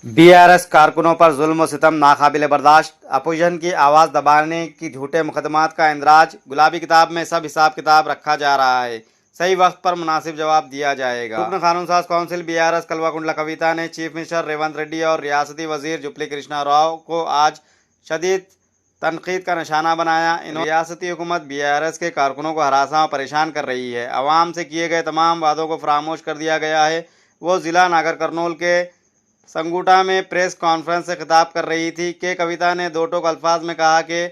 BRS कारकुनों पर जुल्म और सितम नाकाबिले बर्दाश्त, अपोजिशन की आवाज़ दबाने की झूठे मुकदमात का इंदराज। गुलाबी किताब में सब हिसाब किताब रखा जा रहा है, सही वक्त पर मुनासिब जवाब दिया जाएगा। रुकन कानून साज कौंसिल बीआरएस कल्वाकुंडला कविता ने चीफ मिनिस्टर रेवंत रेड्डी और रियासती वजीर जुबली कृष्णा राव को आज शदीद तनकीद का निशाना बनाया। रियासती हुकूमत बीआरएस के कारकुनों को हरासा और परेशान कर रही है। अवाम से किए गए तमाम वादों को फरामोश कर दिया गया है। वो ज़िला नागर कर्नूल के संगूटा में प्रेस कॉन्फ्रेंस से खिताब कर रही थी कि कविता ने दो टोक अल्फाज में कहा कि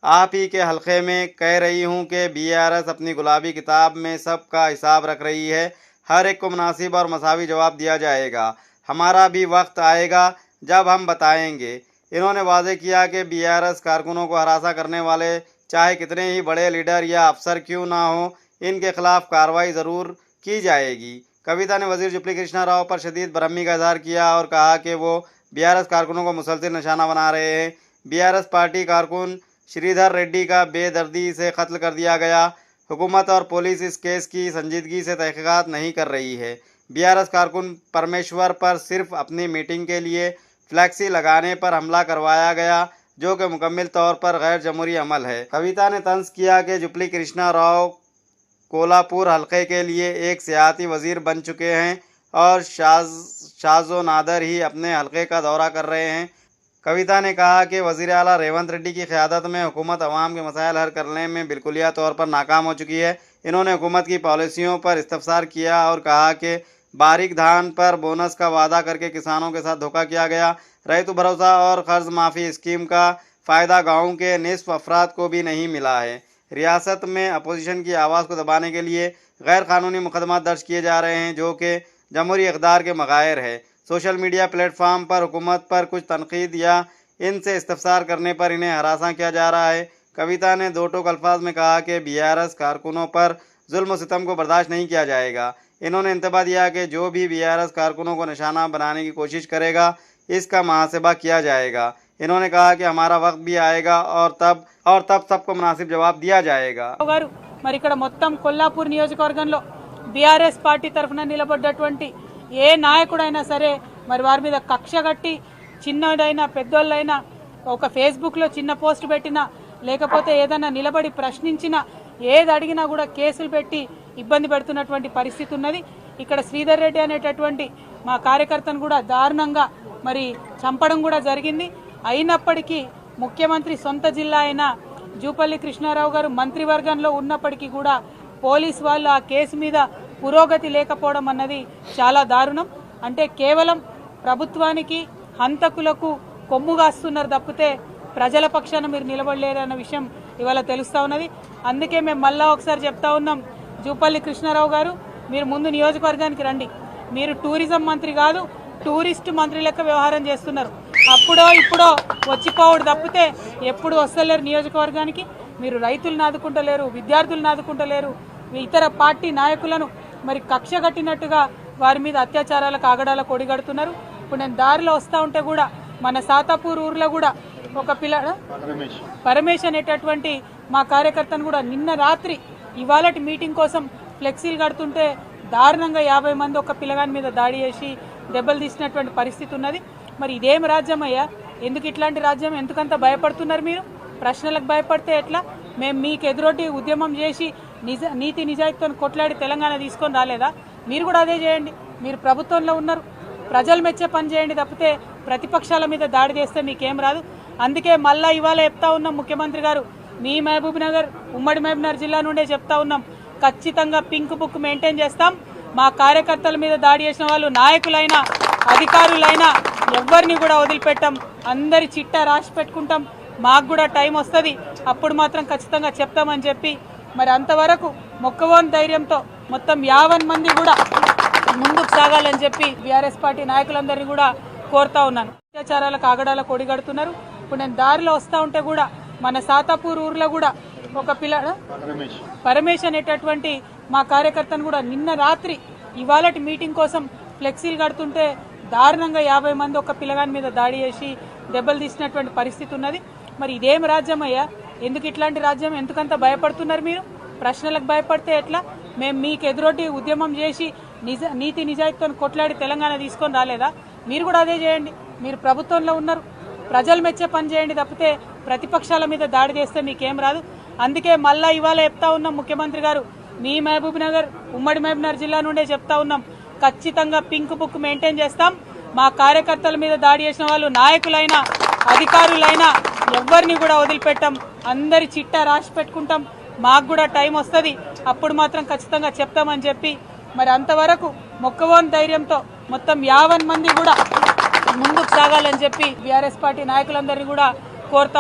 आप ही के हल्के में कह रही हूँ कि बीआरएस अपनी गुलाबी किताब में सबका हिसाब रख रही है। हर एक को मुनासिब और मसावी जवाब दिया जाएगा। हमारा भी वक्त आएगा जब हम बताएंगे। इन्होंने वाजे किया कि बीआरएस कारकुनों को हरासा करने वाले चाहे कितने ही बड़े लीडर या अफसर क्यों ना हो, इनके खिलाफ कार्रवाई ज़रूर की जाएगी। कविता ने वजीर जुबली कृष्णा राव पर शदीद बरहमी का इजहार किया और कहा कि वो बीआरएस कारकुनों को मुसलसल निशाना बना रहे हैं। बीआरएस पार्टी कारकुन श्रीधर रेड्डी का बेदर्दी से कत्ल कर दिया गया। हुकूमत और पुलिस इस केस की संजीदगी से तहकीकात नहीं कर रही है। बीआरएस कारकुन परमेश्वर पर सिर्फ अपनी मीटिंग के लिए फ्लैक्सी लगाने पर हमला करवाया गया, जो कि मुकम्मल तौर पर गैर जमहूरी अमल है। कविता ने तंज किया कि जुबली कृष्णा राव कोल्हापुर हल्के के लिए एक सियासी वजीर बन चुके हैं और शाजो नादर ही अपने हल्के का दौरा कर रहे हैं। कविता ने कहा कि वज़ीर आला रेवंत रेड्डी की क़यादत में हुकूमत अवाम के मसाइल हल करने में बिल्कुलिया तौर पर नाकाम हो चुकी है। इन्होंने हुकूमत की पॉलिसियों पर इस्तफसार किया और कहा कि बारीक धान पर बोनस का वादा करके किसानों के साथ धोखा किया गया। रैतु भरोसा और कर्ज माफ़ी स्कीम का फ़ायदा गाँव के निसफ अफराद को भी नहीं मिला है। रियासत में अपोजिशन की आवाज़ को दबाने के लिए गैर कानूनी मुकदमा दर्ज किए जा रहे हैं, जो कि जमहूरी इक़दार के मग़ायर है। सोशल मीडिया प्लेटफार्म पर हुकूमत पर कुछ तनकीद या इनसे इस्तफसार करने पर इन्हें हरासा किया जा रहा है। कविता ने दो टोक अल्फाज में कहा कि बीआरएस कारकुनों पर जुल्म सितम को बर्दाश्त नहीं किया जाएगा। इन्होंने इंतबा दिया कि जो भी बीआरएस कारकुनों को निशाना बनाने की कोशिश करेगा, इसका मुहासबा किया जाएगा। इन्होंने कहा कि हमारा वक्त भी आएगा और तब सबको मुनासिब जवाब दिया जाएगा। మరి ఇక్కడ మొత్తం కొల్లాపూర్ నియోజకవర్గంలో బీఆర్ఎస్ పార్టీ తరఫున నిలబడ్డటువంటి ఏ నాయకుడైనా సరే మరి వారి మీద కక్ష కట్టి చిన్నదైనా పెద్దోళ్ళైనా ఒక ఫేస్బుక్లో చిన్న పోస్ట్ పెట్టినా లేకపోతే ఏదైనా నిలబడి ప్రశ్నించినా ఏది అడిగినా కూడా కేసులు పెట్టి ఇబ్బంది పెడుతున్నటువంటి పరిస్థితి ఉన్నది। ఇక్కడ శ్రీధర్ రెడ్డి అనేటటువంటి మా కార్యకర్తను కూడా దారుణంగా మరి చంపడం కూడా జరిగింది। అయినప్పటికీ ముఖ్యమంత్రి సొంత జిల్లా అయిన జూపల్లి కృష్ణారావు గారు మంత్రివర్గంలో ఉన్నప్పటికీ కూడా పోలీసు వాళ్ళు ఆ కేసు మీద పురోగతి లేకపోవడం అన్నది చాలా దారుణం। అంటే కేవలం ప్రభుత్వానికి హంతకులకు కొమ్ముగాస్తున్నారు తప్పితే ప్రజల పక్షాన మీరు నిలబడలేరు అన్న విషయం ఇవాళ తెలుస్తూ ఉన్నది। అందుకే మేము మళ్ళా ఒకసారి చెప్తా ఉన్నాం, జూపల్లి కృష్ణారావు గారు మీరు ముందు నియోజకవర్గానికి రండి। మీరు టూరిజం మంత్రి కాదు, టూరిస్ట్ మంత్రి లెక్క వ్యవహారం చేస్తున్నారు। అప్పుడో ఇప్పుడో వచ్చిపోవడు తప్పితే ఎప్పుడు వస్తలేరు నియోజకవర్గానికి। మీరు రైతులను ఆదుకుంటలేరు, విద్యార్థులను ఆదుకుంటలేరు, ఇతర పార్టీ నాయకులను మరి కక్ష కట్టినట్టుగా వారి మీద అత్యాచారాలకు ఆగడాలకు ఒడిగడుతున్నారు। ఇప్పుడు నేను దారిలో వస్తూ ఉంటే కూడా మన సాతాపూర్ ఊర్లో కూడా ఒక పిల్ల పరమేశ్ అనేటటువంటి మా కార్యకర్తను కూడా నిన్న రాత్రి ఇవాళటి మీటింగ్ కోసం ఫ్లెక్సీలు కడుతుంటే దారుణంగా 50 మంది ఒక పిల్లగాని మీద దాడి చేసి దెబ్బలు తీసినటువంటి పరిస్థితి ఉన్నది। మరి ఇదేం రాజ్యం అయ్యా? ఎందుకు ఇట్లాంటి రాజ్యం? ఎందుకంత భయపడుతున్నారు మీరు? ప్రశ్నలకు భయపడితే ఎట్లా? మేము మీకు ఎదురొడ్డి ఉద్యమం చేసి నీతి నిజాయితీతో కొట్లాడి తెలంగాణ తీసుకొని రాలేదా? మీరు కూడా అదే చేయండి। మీరు ప్రభుత్వంలో ఉన్నారు, ప్రజలు మెచ్చే పని చేయండి తప్పితే ప్రతిపక్షాల మీద దాడి చేస్తే మీకేం రాదు। అందుకే మళ్ళీ ఇవాళ చెప్తా ఉన్నాం, ముఖ్యమంత్రి గారు మీ మహబూబ్ నగర్ ఉమ్మడి మహబూబ్ నగర్ జిల్లా నుండే చెప్తా ఉన్నాం, ఖచ్చితంగా పింక్ బుక్ మెయింటైన్ చేస్తాం। మా కార్యకర్తల మీద దాడి చేసిన వాళ్ళు నాయకులైనా అధికారులైనా ఎవరిని కూడా వదిలిపెట్టాం, అందరి చిట్టా రాసి పెట్టుకుంటాం। మాకు కూడా టైం వస్తుంది, అప్పుడు మాత్రం ఖచ్చితంగా చెప్తామని చెప్పి మరి అంతవరకు మొక్కవోని ధైర్యంతో మొత్తం 50 మంది కూడా ముందుకు సాగాలని చెప్పి బీఆర్ఎస్ పార్టీ నాయకులందరినీ కూడా కోరుతా ఉన్నాను। అత్యాచారాలకు ఆగడాలకు ఒడిగడుతున్నారు। ఇప్పుడు నేను దారిలో వస్తూ ఉంటే కూడా మన సాతాపూర్ ఊర్లో కూడా ఒక పిల్ల పరమేశ్ అనేటటువంటి మా కార్యకర్తను కూడా నిన్న రాత్రి ఇవాళటి మీటింగ్ కోసం ఫ్లెక్సీలు కడుతుంటే దారుణంగా 50 మంది ఒక పిల్లగాని మీద దాడి చేసి దెబ్బలు తీసినటువంటి పరిస్థితి ఉన్నది। మరి ఇదేం రాజ్యం అయ్యా? ఎందుకు ఇట్లాంటి రాజ్యం? ఎందుకంత భయపడుతున్నారు మీరు? ప్రశ్నలకు భయపడితే ఎట్లా? మేము మీకు ఎదురొడ్డి ఉద్యమం చేసి నీతి నిజాయితీతో కొట్లాడి తెలంగాణ తీసుకొని రాలేదా? మీరు కూడా అదే చేయండి. మీరు ప్రభుత్వంలో ఉన్నారు, ప్రజలు మెచ్చే పని చేయండి తప్పితే ప్రతిపక్షాల మీద దాడి చేస్తే మీకేం రాదు. అందుకే మళ్ళా ఇవాళ చెప్తా ఉన్నాం, ముఖ్యమంత్రి గారు మీ మహబూబ్ నగర్ ఉమ్మడి మహబూబ్ నగర్ జిల్లా నుండే చెప్తా ఉన్నాం, ఖచ్చితంగా పింక్ బుక్ మెయింటైన్ చేస్తాం. మా కార్యకర్తల మీద దాడి చేసిన వాళ్ళు నాయకులైనా అధికారులైనా ఎవరిని కూడా వదిలిపెట్టాం. అందరి చిట్టా రాసి పెట్టుకుంటాం. మాకు కూడా టైం వస్తుంది, అప్పుడు మాత్రం ఖచ్చితంగా చెప్తామని చెప్పి మరి అంతవరకు మొక్కవోని ధైర్యంతో మొత్తం 50 మంది కూడా ముందుకు సాగాలని చెప్పి బీఆర్ఎస్ పార్టీ నాయకులందరినీ కూడా కోరుతా